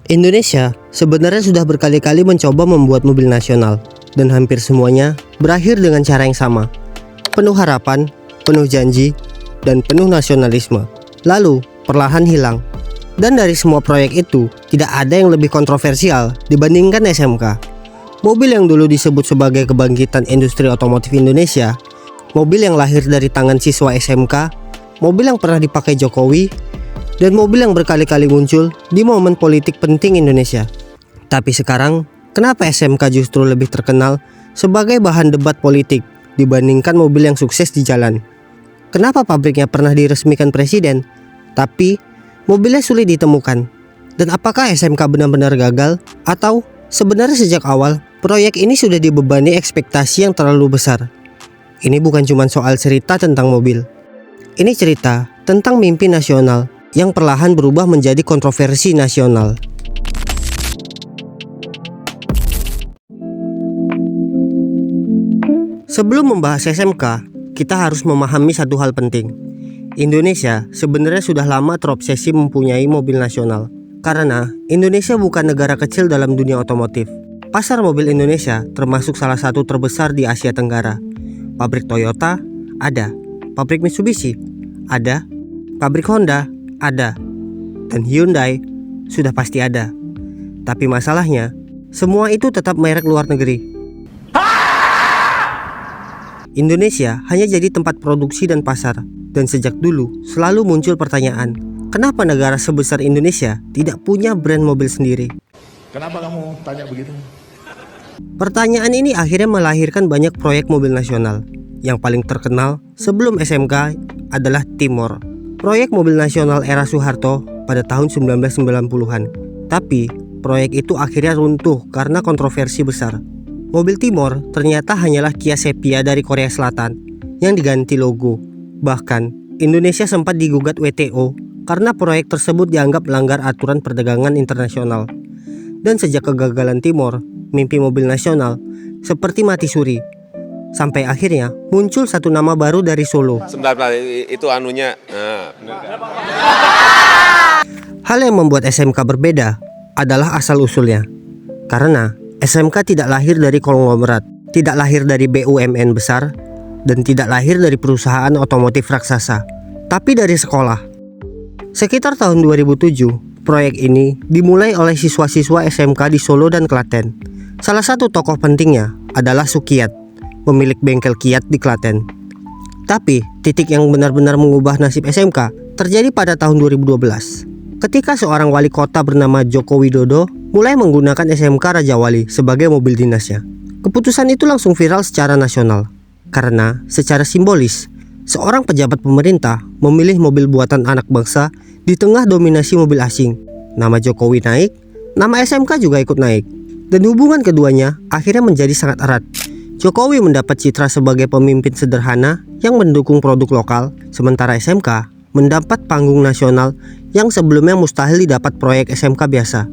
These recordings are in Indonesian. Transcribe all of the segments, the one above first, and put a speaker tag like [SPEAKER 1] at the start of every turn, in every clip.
[SPEAKER 1] Indonesia sebenarnya sudah berkali-kali mencoba membuat mobil nasional, dan hampir semuanya berakhir dengan cara yang sama. Penuh harapan, penuh janji, dan penuh nasionalisme. Lalu perlahan hilang. Dan dari semua proyek itu, tidak ada yang lebih kontroversial dibandingkan SMK. Mobil yang dulu disebut sebagai kebangkitan industri otomotif Indonesia, mobil yang lahir dari tangan siswa SMK, mobil yang pernah dipakai Jokowi, dan mobil yang berkali-kali muncul di momen politik penting Indonesia. Tapi sekarang, kenapa SMK justru lebih terkenal sebagai bahan debat politik dibandingkan mobil yang sukses di jalan? Kenapa pabriknya pernah diresmikan presiden, tapi mobilnya sulit ditemukan? Dan apakah SMK benar-benar gagal? Atau sebenarnya sejak awal, proyek ini sudah dibebani ekspektasi yang terlalu besar? Ini bukan cuma soal cerita tentang mobil. Ini cerita tentang mimpi nasional yang perlahan berubah menjadi kontroversi nasional. Sebelum membahas SMK, kita harus memahami satu hal penting. Indonesia sebenarnya sudah lama terobsesi mempunyai mobil nasional. Karena Indonesia bukan negara kecil dalam dunia otomotif. Pasar mobil Indonesia termasuk salah satu terbesar di Asia Tenggara. Pabrik Toyota ada, pabrik Mitsubishi ada, pabrik Honda ada, dan Hyundai sudah pasti ada. Tapi masalahnya, semua itu tetap merek luar negeri. Indonesia hanya jadi tempat produksi dan pasar. Dan sejak dulu selalu muncul pertanyaan, kenapa negara sebesar Indonesia tidak punya brand mobil sendiri?
[SPEAKER 2] Kenapa kamu tanya begitu?
[SPEAKER 1] Pertanyaan ini akhirnya melahirkan banyak proyek mobil nasional. Yang paling terkenal sebelum SMK adalah Timor, proyek mobil nasional era Soeharto pada tahun 1990-an. Tapi proyek itu akhirnya runtuh karena kontroversi besar. Mobil Timor ternyata hanyalah Kia Sepia dari Korea Selatan yang diganti logo. Bahkan Indonesia sempat digugat WTO karena proyek tersebut dianggap melanggar aturan perdagangan internasional. Dan sejak kegagalan Timor, mimpi mobil nasional seperti mati suri. Sampai akhirnya muncul satu nama baru dari Solo.
[SPEAKER 3] Sebentar, itu anunya.
[SPEAKER 1] Hal yang membuat SMK berbeda adalah asal-usulnya. Karena SMK tidak lahir dari konglomerat, tidak lahir dari BUMN besar, dan tidak lahir dari perusahaan otomotif raksasa, tapi dari sekolah. Sekitar tahun 2007, proyek ini dimulai oleh siswa-siswa SMK di Solo dan Klaten. Salah satu tokoh pentingnya adalah Sukiyat, pemilik bengkel Kiat di Klaten. Tapi titik yang benar-benar mengubah nasib SMK terjadi pada tahun 2012. Ketika seorang wali kota bernama Joko Widodo mulai menggunakan SMK Raja Wali sebagai mobil dinasnya. Keputusan itu langsung viral secara nasional. Karena secara simbolis, seorang pejabat pemerintah memilih mobil buatan anak bangsa di tengah dominasi mobil asing. Nama Jokowi naik, nama SMK juga ikut naik. Dan hubungan keduanya akhirnya menjadi sangat erat. Jokowi mendapat citra sebagai pemimpin sederhana yang mendukung produk lokal, sementara SMK mendapat panggung nasional yang sebelumnya mustahil didapat proyek SMK biasa.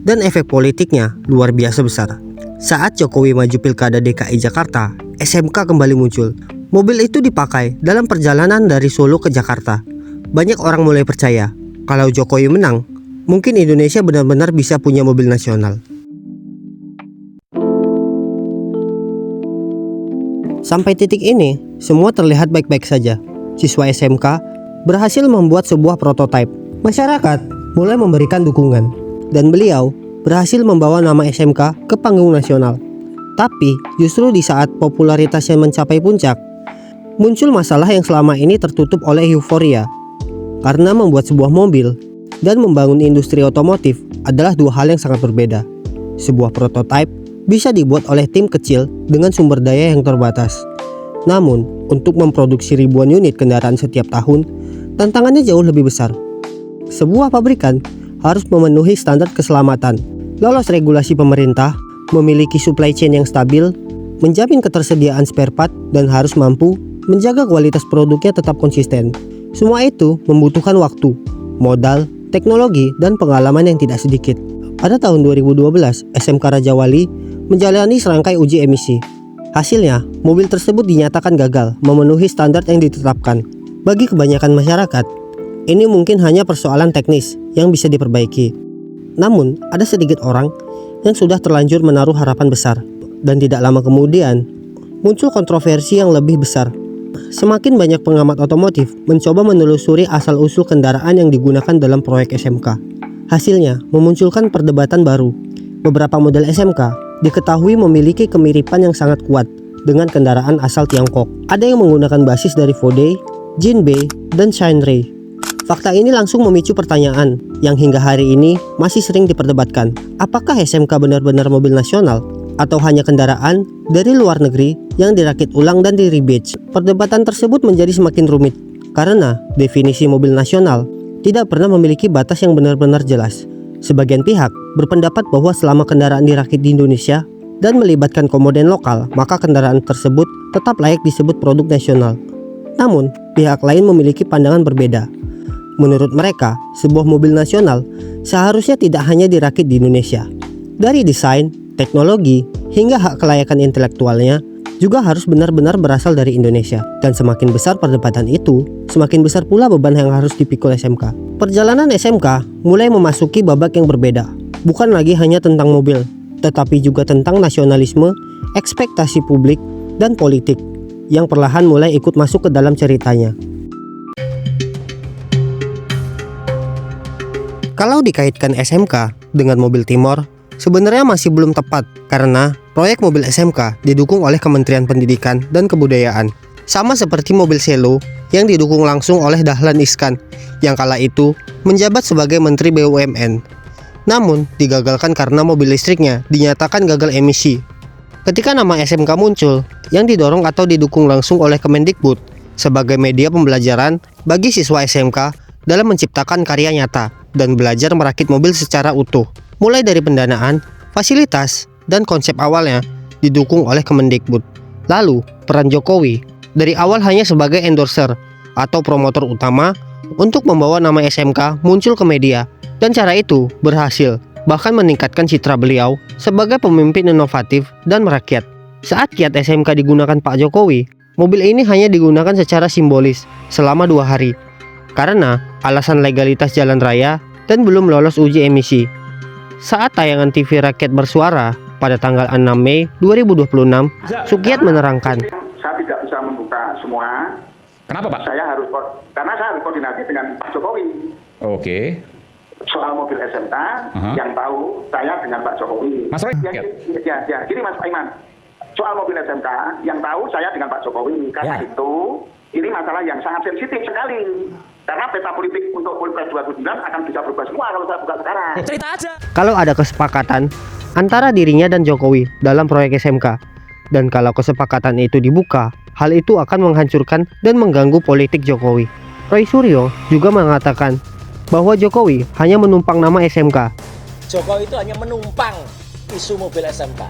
[SPEAKER 1] Dan efek politiknya luar biasa besar. Saat Jokowi maju Pilkada DKI Jakarta, SMK kembali muncul. Mobil itu dipakai dalam perjalanan dari Solo ke Jakarta. Banyak orang mulai percaya, kalau Jokowi menang, mungkin Indonesia benar-benar bisa punya mobil nasional. Sampai titik ini, semua terlihat baik-baik saja. Siswa SMK berhasil membuat sebuah prototipe. Masyarakat mulai memberikan dukungan, dan beliau berhasil membawa nama SMK ke panggung nasional. Tapi justru di saat popularitasnya mencapai puncak, muncul masalah yang selama ini tertutup oleh euforia. Karena membuat sebuah mobil dan membangun industri otomotif adalah dua hal yang sangat berbeda. Sebuah prototipe bisa dibuat oleh tim kecil dengan sumber daya yang terbatas. Namun, untuk memproduksi ribuan unit kendaraan setiap tahun, tantangannya jauh lebih besar. Sebuah pabrikan harus memenuhi standar keselamatan, lolos regulasi pemerintah, memiliki supply chain yang stabil, menjamin ketersediaan spare part, dan harus mampu menjaga kualitas produknya tetap konsisten. Semua itu membutuhkan waktu, modal, teknologi, dan pengalaman yang tidak sedikit. Pada tahun 2012, SMK Raja Wali menjalani serangkai uji emisi. Hasilnya, mobil tersebut dinyatakan gagal memenuhi standar yang ditetapkan. Bagi kebanyakan masyarakat, ini mungkin hanya persoalan teknis yang bisa diperbaiki. Namun, ada sedikit orang yang sudah terlanjur menaruh harapan besar. Dan tidak lama kemudian, muncul kontroversi yang lebih besar. Semakin banyak pengamat otomotif mencoba menelusuri asal-usul kendaraan yang digunakan dalam proyek SMK. Hasilnya, memunculkan perdebatan baru. Beberapa model SMK diketahui memiliki kemiripan yang sangat kuat dengan kendaraan asal Tiongkok. Ada yang menggunakan basis dari Fode, Jinbei, dan Shinrei. Fakta ini langsung memicu pertanyaan yang hingga hari ini masih sering diperdebatkan. Apakah SMK benar-benar mobil nasional atau hanya kendaraan dari luar negeri yang dirakit ulang dan di-rebadge? Perdebatan tersebut menjadi semakin rumit karena definisi mobil nasional tidak pernah memiliki batas yang benar-benar jelas. Sebagian pihak berpendapat bahwa selama kendaraan dirakit di Indonesia dan melibatkan komponen lokal, maka kendaraan tersebut tetap layak disebut produk nasional. Namun, pihak lain memiliki pandangan berbeda. Menurut mereka, sebuah mobil nasional seharusnya tidak hanya dirakit di Indonesia. Dari desain, teknologi, hingga hak kelayakan intelektualnya juga harus benar-benar berasal dari Indonesia. Dan semakin besar perdebatan itu, semakin besar pula beban yang harus dipikul SMK. Perjalanan SMK mulai memasuki babak yang berbeda. Bukan lagi hanya tentang mobil, tetapi juga tentang nasionalisme, ekspektasi publik, dan politik yang perlahan mulai ikut masuk ke dalam ceritanya. Kalau dikaitkan SMK dengan mobil Timor, sebenarnya masih belum tepat karena proyek mobil SMK didukung oleh Kementerian Pendidikan dan Kebudayaan. Sama seperti mobil Selo yang didukung langsung oleh Dahlan Iskan yang kala itu menjabat sebagai Menteri BUMN. Namun digagalkan karena mobil listriknya dinyatakan gagal emisi. Ketika nama SMK muncul, yang didorong atau didukung langsung oleh Kemendikbud sebagai media pembelajaran bagi siswa SMK dalam menciptakan karya nyata dan belajar merakit mobil secara utuh. Mulai dari pendanaan, fasilitas, dan konsep awalnya didukung oleh Kemendikbud. Lalu, peran Jokowi dari awal hanya sebagai endorser atau promotor utama untuk membawa nama SMK muncul ke media. Dan cara itu berhasil, bahkan meningkatkan citra beliau sebagai pemimpin inovatif dan merakyat. Saat kiat SMK digunakan Pak Jokowi, mobil ini hanya digunakan secara simbolis selama 2 hari karena alasan legalitas jalan raya dan belum lolos uji emisi. Saat tayangan TV Rakyat Bersuara pada tanggal 6 Mei 2026, Sukiat menerangkan,
[SPEAKER 4] saya tidak bisa membuka semua.
[SPEAKER 2] Kenapa, Pak?
[SPEAKER 4] Karena saya harus koordinasi dengan Pak Jokowi.
[SPEAKER 2] Oke.
[SPEAKER 4] Soal mobil SMK, yang tahu saya dengan Pak Jokowi.
[SPEAKER 2] Mas Roy?
[SPEAKER 4] Gini Mas Aiman, soal mobil SMK, yang tahu saya dengan Pak Jokowi. Karena itu, ini masalah yang sangat sensitif sekali. Karena peta politik untuk Pilpres 2029 akan bisa berubah semua kalau saya buka sekarang.
[SPEAKER 5] Cerita aja.
[SPEAKER 1] kalau ada kesepakatan antara dirinya dan Jokowi dalam proyek SMK, dan kalau kesepakatan itu dibuka, hal itu akan menghancurkan dan mengganggu politik Jokowi. Roy Suryo juga mengatakan bahwa Jokowi hanya menumpang nama SMK.
[SPEAKER 5] Jokowi itu hanya menumpang isu mobil SMK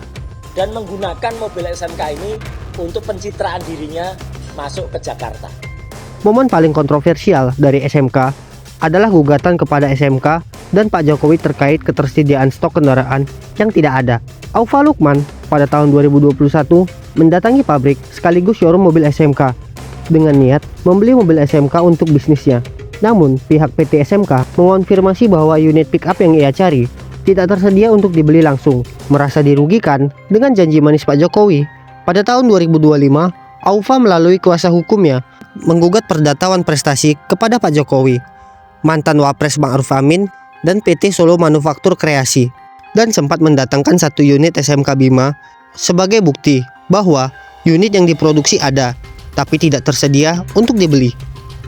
[SPEAKER 5] dan menggunakan mobil SMK ini untuk pencitraan dirinya masuk ke Jakarta.
[SPEAKER 1] Momen paling kontroversial dari SMK adalah gugatan kepada SMK dan Pak Jokowi terkait ketersediaan stok kendaraan yang tidak ada. Aufa Lukman pada tahun 2021 mendatangi pabrik sekaligus showroom mobil SMK dengan niat membeli mobil SMK untuk bisnisnya. Namun, pihak PT SMK mengonfirmasi bahwa unit pick-up yang ia cari tidak tersedia untuk dibeli langsung. Merasa dirugikan dengan janji manis Pak Jokowi, pada tahun 2025, Aufa melalui kuasa hukumnya menggugat perdata prestasi kepada Pak Jokowi, mantan Wapres Ma'ruf Amin, dan PT Solo Manufaktur Kreasi, dan sempat mendatangkan 1 unit SMK Bima sebagai bukti bahwa unit yang diproduksi ada, tapi tidak tersedia untuk dibeli.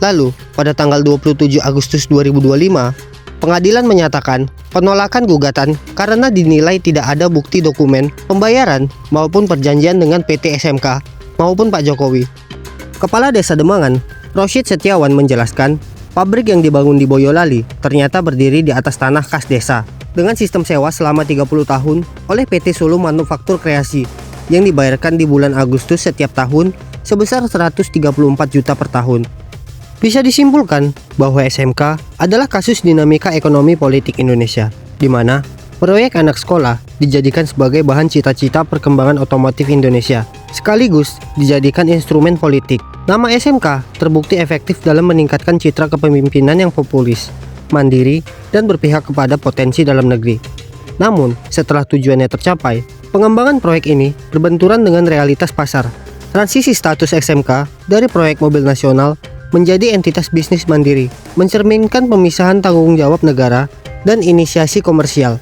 [SPEAKER 1] Lalu, pada tanggal 27 Agustus 2025, pengadilan menyatakan penolakan gugatan karena dinilai tidak ada bukti dokumen pembayaran maupun perjanjian dengan PT SMK maupun Pak Jokowi. Kepala Desa Demangan, Rosyid Setiawan menjelaskan, pabrik yang dibangun di Boyolali ternyata berdiri di atas tanah kas desa dengan sistem sewa selama 30 tahun oleh PT Solo Manufaktur Kreasi yang dibayarkan di bulan Agustus setiap tahun sebesar 134 juta per tahun. Bisa disimpulkan bahwa SMK adalah kasus dinamika ekonomi politik Indonesia, di mana proyek anak sekolah dijadikan sebagai bahan cita-cita perkembangan otomotif Indonesia, sekaligus dijadikan instrumen politik. Nama SMK terbukti efektif dalam meningkatkan citra kepemimpinan yang populis, mandiri, dan berpihak kepada potensi dalam negeri. Namun, setelah tujuannya tercapai, pengembangan proyek ini berbenturan dengan realitas pasar. Transisi status SMK dari proyek mobil nasional menjadi entitas bisnis mandiri, mencerminkan pemisahan tanggung jawab negara dan inisiasi komersial.